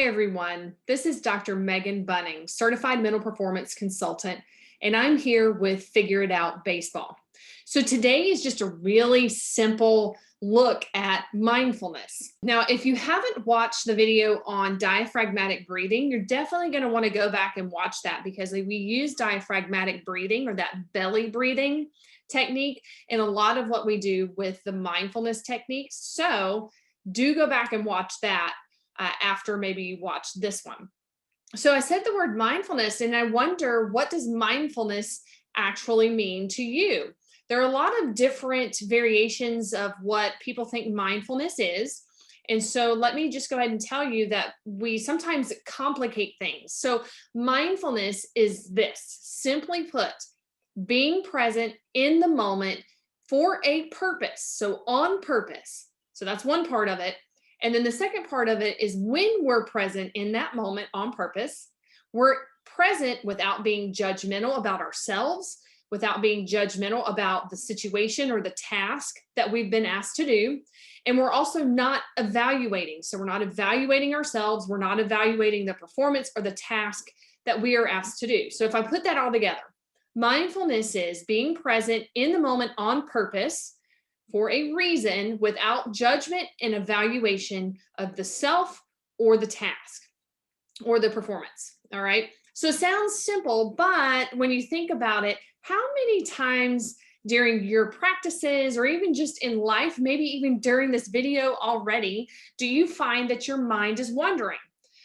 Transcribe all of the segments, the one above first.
everyone. This is Dr. Megan Buning, Certified Mental Performance Consultant, and I'm here with Figure It Out Baseball. So today is just a really simple look at mindfulness. Now, if you haven't watched the video on diaphragmatic breathing, you're definitely going to want to go back and watch that because we use diaphragmatic breathing or that belly breathing technique in a lot of what we do with the mindfulness techniques. So do go back and watch that after maybe you watch this one. So I said the word mindfulness, and I wonder, what does mindfulness actually mean to you? There are a lot of different variations of what people think mindfulness is. And so let me just go ahead and tell you that we sometimes complicate things. So mindfulness is this: simply put, being present in the moment for a purpose. So on purpose. So that's one part of it. And then the second part of it is when we're present in that moment on purpose, we're present without being judgmental about ourselves, without being judgmental about the situation or the task that we've been asked to do. And we're also not evaluating. So we're not evaluating ourselves. We're not evaluating the performance or the task that we are asked to do. So if I put that all together, mindfulness is being present in the moment on purpose for a reason, without judgment and evaluation of the self or the task or the performance. All right. So it sounds simple, but when you think about it, how many times during your practices or even just in life, maybe even during this video already, do you find that your mind is wandering?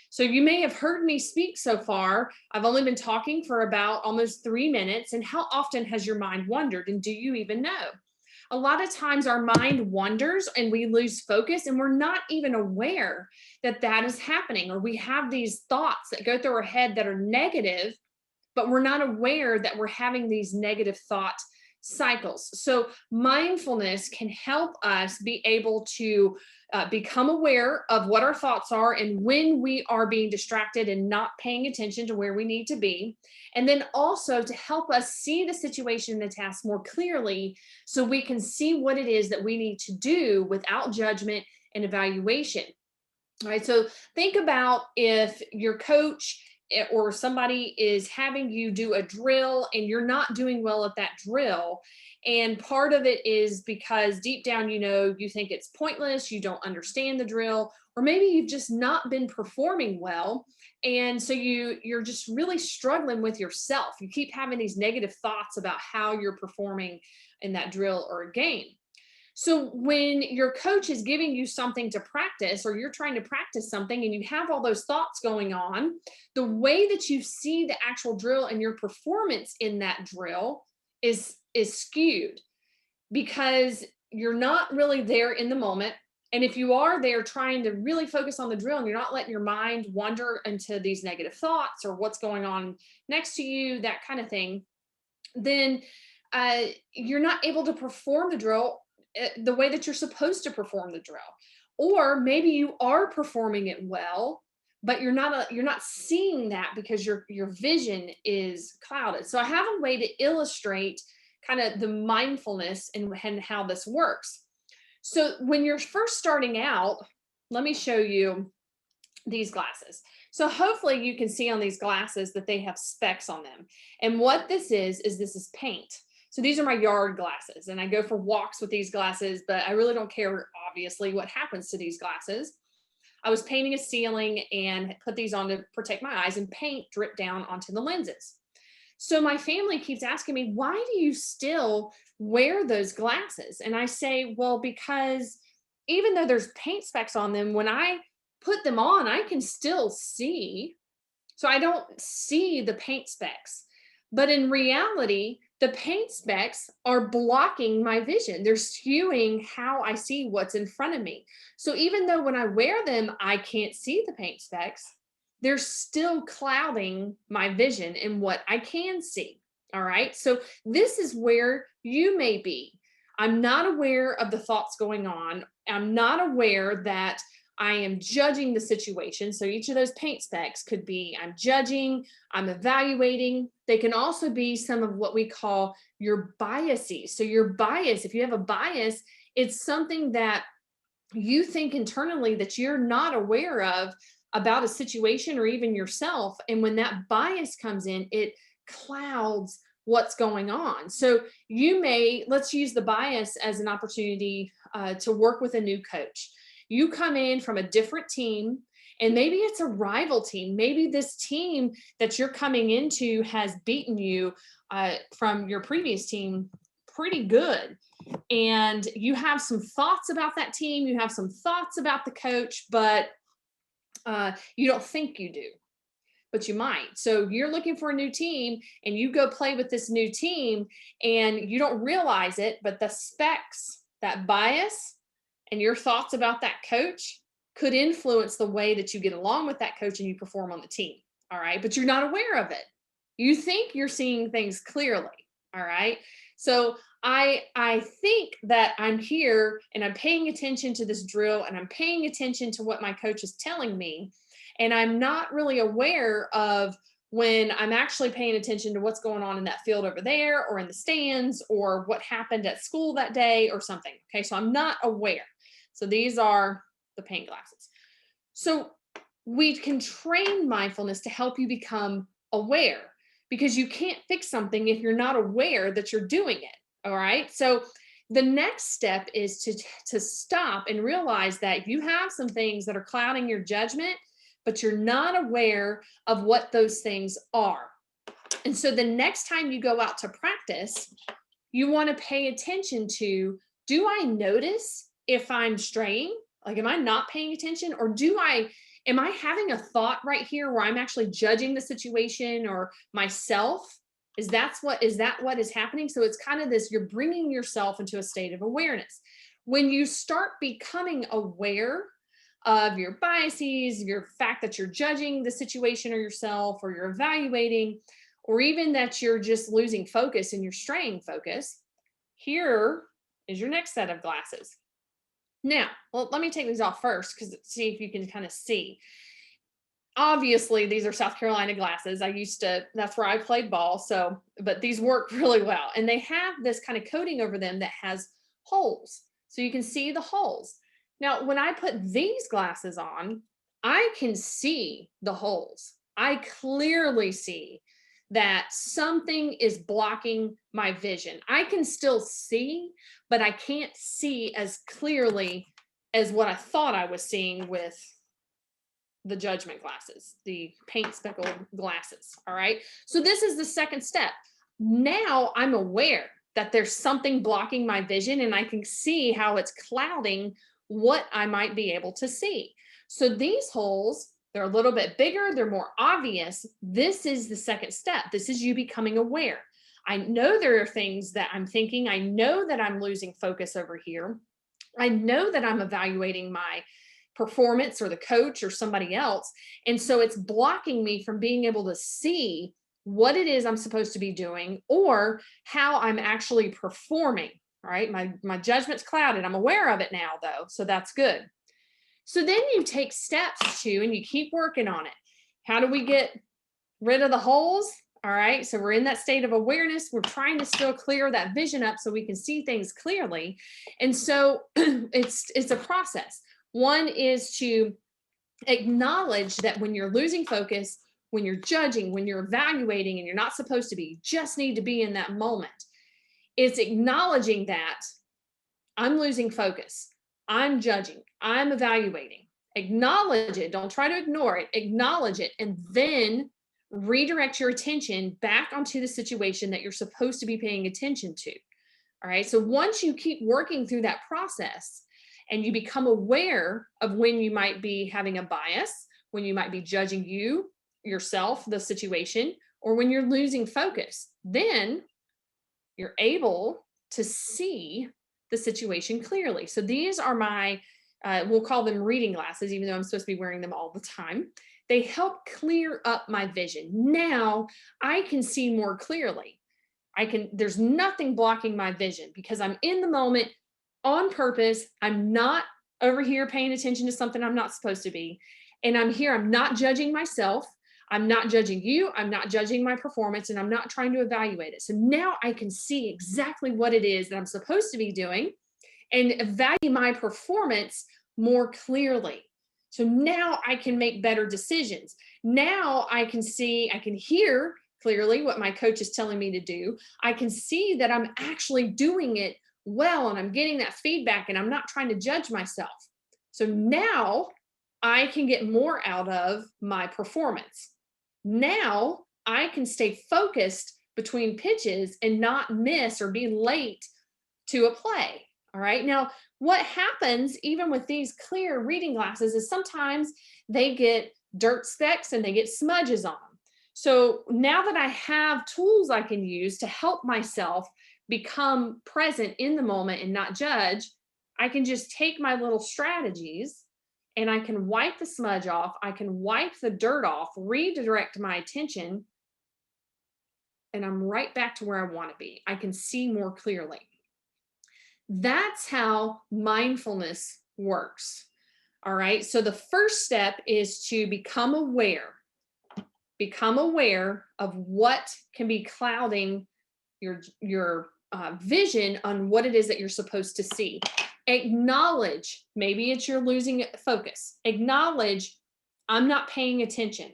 So you may have heard me speak so far. I've only been talking for about almost 3 minutes. And how often has your mind wandered? And do you even know? A lot of times our mind wanders and we lose focus, and we're not even aware that that is happening, or we have these thoughts that go through our head that are negative, but we're not aware that we're having these negative thought cycles. So mindfulness can help us be able to become aware of what our thoughts are and when we are being distracted and not paying attention to where we need to be. And then also to help us see the situation and the task more clearly so we can see what it is that we need to do without judgment and evaluation. All right. So think about if your coach or somebody is having you do a drill and you're not doing well at that drill. And part of it is because deep down, you think it's pointless, you don't understand the drill, or maybe you've just not been performing well. And so you're just really struggling with yourself. You keep having these negative thoughts about how you're performing in that drill or a game. So when your coach is giving you something to practice, or you're trying to practice something and you have all those thoughts going on, the way that you see the actual drill and your performance in that drill is skewed because you're not really there in the moment. And if you are there trying to really focus on the drill and you're not letting your mind wander into these negative thoughts or what's going on next to you, that kind of thing, then you're not able to perform the drill the way that you're supposed to perform the drill. Or maybe you are performing it well, but you're not seeing that because your vision is clouded. So I have a way to illustrate kind of the mindfulness and how this works. So when you're first starting out, let me show you these glasses. So hopefully you can see on these glasses that they have specks on them. And what this is this is paint. So these are my yard glasses, and I go for walks with these glasses, but I really don't care, obviously, what happens to these glasses. I was painting a ceiling and put these on to protect my eyes, and paint dripped down onto the lenses. So my family keeps asking me, why do you still wear those glasses? And I say, well, because even though there's paint specks on them, when I put them on, I can still see. So I don't see the paint specks. But in reality, the paint specks are blocking my vision. They're skewing how I see what's in front of me. So even though when I wear them, I can't see the paint specks, they're still clouding my vision and what I can see. All right. So this is where you may be. I'm not aware of the thoughts going on. I'm not aware that I am judging the situation. So each of those paint specks could be I'm judging, I'm evaluating. They can also be some of what we call your biases. So your bias, if you have a bias, it's something that you think internally that you're not aware of, about a situation or even yourself. And when that bias comes in, it clouds what's going on. So let's use the bias as an opportunity to work with a new coach. You come in from a different team, and maybe it's a rival team. Maybe this team that you're coming into has beaten you from your previous team pretty good. And you have some thoughts about that team, you have some thoughts about the coach, but you don't think you do, but you might. So you're looking for a new team and you go play with this new team and you don't realize it, but the specs, that bias, and your thoughts about that coach could influence the way that you get along with that coach and you perform on the team. All right. But you're not aware of it. You think you're seeing things clearly. All right. So I think that I'm here and I'm paying attention to this drill and I'm paying attention to what my coach is telling me. And I'm not really aware of when I'm actually paying attention to what's going on in that field over there or in the stands or what happened at school that day or something. Okay. So I'm not aware. So these are the paint glasses. So we can train mindfulness to help you become aware, because you can't fix something if you're not aware that you're doing it. All right. So the next step is to stop and realize that you have some things that are clouding your judgment, but you're not aware of what those things are. And so the next time you go out to practice, you want to pay attention to, do I notice if I'm straying? Like, am I not paying attention? Or am I having a thought right here where I'm actually judging the situation or myself? Is that what is happening? So it's kind of this, you're bringing yourself into a state of awareness. When you start becoming aware of your biases, your fact that you're judging the situation or yourself, or you're evaluating, or even that you're just losing focus and you're straying focus, here is your next set of glasses. Now, well, let me take these off first, because see if you can kind of see. Obviously, these are South Carolina glasses. That's where I played ball. So, but these work really well. And they have this kind of coating over them that has holes. So you can see the holes. Now, when I put these glasses on, I can see the holes. I clearly see that something is blocking my vision. I can still see, but I can't see as clearly as what I thought I was seeing with the judgment glasses, the paint speckled glasses. All right. So this is the second step. Now I'm aware that there's something blocking my vision and I can see how it's clouding what I might be able to see. So these holes, they're a little bit bigger, they're more obvious. This is the second step. This is you becoming aware. I know there are things that I'm thinking. I know that I'm losing focus over here. I know that I'm evaluating my performance or the coach or somebody else. And so it's blocking me from being able to see what it is I'm supposed to be doing or how I'm actually performing. All right. My judgment's clouded. I'm aware of it now, though. So that's good. So then you take steps and you keep working on it. How do we get rid of the holes? All right. So we're in that state of awareness. We're trying to still clear that vision up so we can see things clearly. And so it's a process. One is to acknowledge that when you're losing focus, when you're judging, when you're evaluating, and you're not supposed to be, you just need to be in that moment. It's acknowledging that I'm losing focus. I'm judging. I'm evaluating. Acknowledge it. Don't try to ignore it. Acknowledge it. And then redirect your attention back onto the situation that you're supposed to be paying attention to. All right. So once you keep working through that process and you become aware of when you might be having a bias, when you might be judging yourself, the situation, or when you're losing focus, then you're able to see the situation clearly. So these are my, we'll call them reading glasses, even though I'm supposed to be wearing them all the time. They help clear up my vision. Now I can see more clearly. There's nothing blocking my vision because I'm in the moment on purpose. I'm not over here paying attention to something I'm not supposed to be. And I'm here, I'm not judging myself. I'm not judging you. I'm not judging my performance, and I'm not trying to evaluate it. So now I can see exactly what it is that I'm supposed to be doing and evaluate my performance more clearly. So now I can make better decisions. Now I can see, I can hear clearly what my coach is telling me to do. I can see that I'm actually doing it well and I'm getting that feedback and I'm not trying to judge myself. So now I can get more out of my performance. Now I can stay focused between pitches and not miss or be late to a play. All right. Now, what happens even with these clear reading glasses is sometimes they get dirt specks and they get smudges on them. So now that I have tools I can use to help myself become present in the moment and not judge, I can just take my little strategies and I can wipe the smudge off. I can wipe the dirt off, redirect my attention, and I'm right back to where I want to be. I can see more clearly. That's how mindfulness works. All right. So the first step is to become aware. Become aware of what can be clouding your vision on what it is that you're supposed to see. Acknowledge, maybe it's you're losing focus. Acknowledge, I'm not paying attention.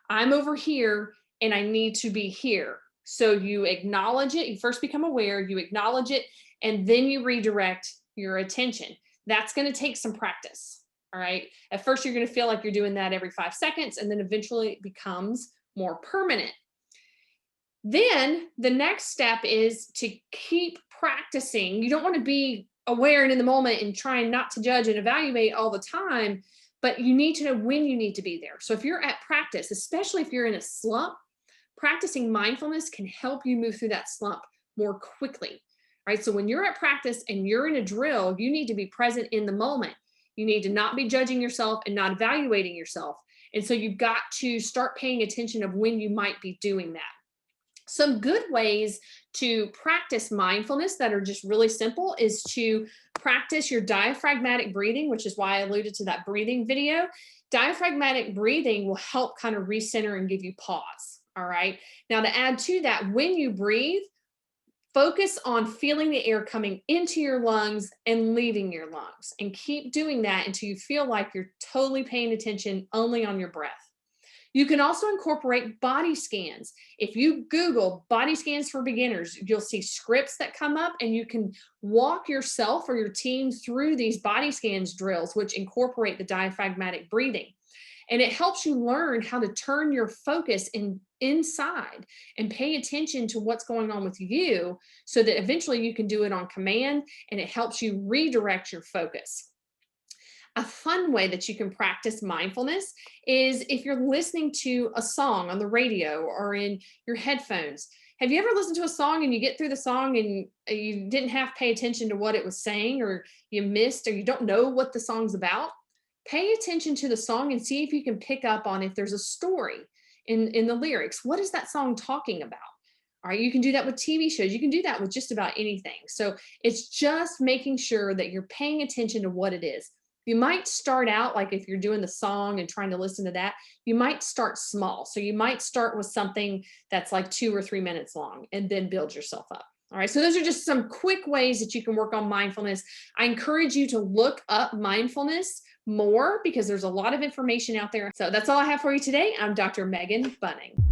I'm over here and I need to be here. So you acknowledge it. You first become aware, you acknowledge it, and then you redirect your attention. That's going to take some practice. All right. At first, you're going to feel like you're doing that every 5 seconds, and then eventually it becomes more permanent. Then the next step is to keep practicing. You don't want to be aware and in the moment and trying not to judge and evaluate all the time, but you need to know when you need to be there. So if you're at practice, especially if you're in a slump, practicing mindfulness can help you move through that slump more quickly. Right. So when you're at practice and you're in a drill, you need to be present in the moment. You need to not be judging yourself and not evaluating yourself. And so you've got to start paying attention of when you might be doing that. Some good ways to practice mindfulness that are just really simple is to practice your diaphragmatic breathing, which is why I alluded to that breathing video. Diaphragmatic breathing will help kind of recenter and give you pause. All right. Now, to add to that, when you breathe, focus on feeling the air coming into your lungs and leaving your lungs, and keep doing that until you feel like you're totally paying attention only on your breath. You can also incorporate body scans. If you Google body scans for beginners, you'll see scripts that come up, and you can walk yourself or your team through these body scans drills, which incorporate the diaphragmatic breathing. And it helps you learn how to turn your focus inside and pay attention to what's going on with you, so that eventually you can do it on command, and it helps you redirect your focus. A fun way that you can practice mindfulness is if you're listening to a song on the radio or in your headphones. Have you ever listened to a song and you get through the song and you didn't have to pay attention to what it was saying, or you missed, or you don't know what the song's about? Pay attention to the song and see if you can pick up on if there's a story in the lyrics. What is that song talking about? All right, you can do that with TV shows. You can do that with just about anything. So it's just making sure that you're paying attention to what it is. You might start out, like if you're doing the song and trying to listen to that, you might start small. So you might start with something that's like 2 or 3 minutes long and then build yourself up. All right, so those are just some quick ways that you can work on mindfulness. I encourage you to look up mindfulness more because there's a lot of information out there. So that's all I have for you today. I'm Dr. Megan Buning.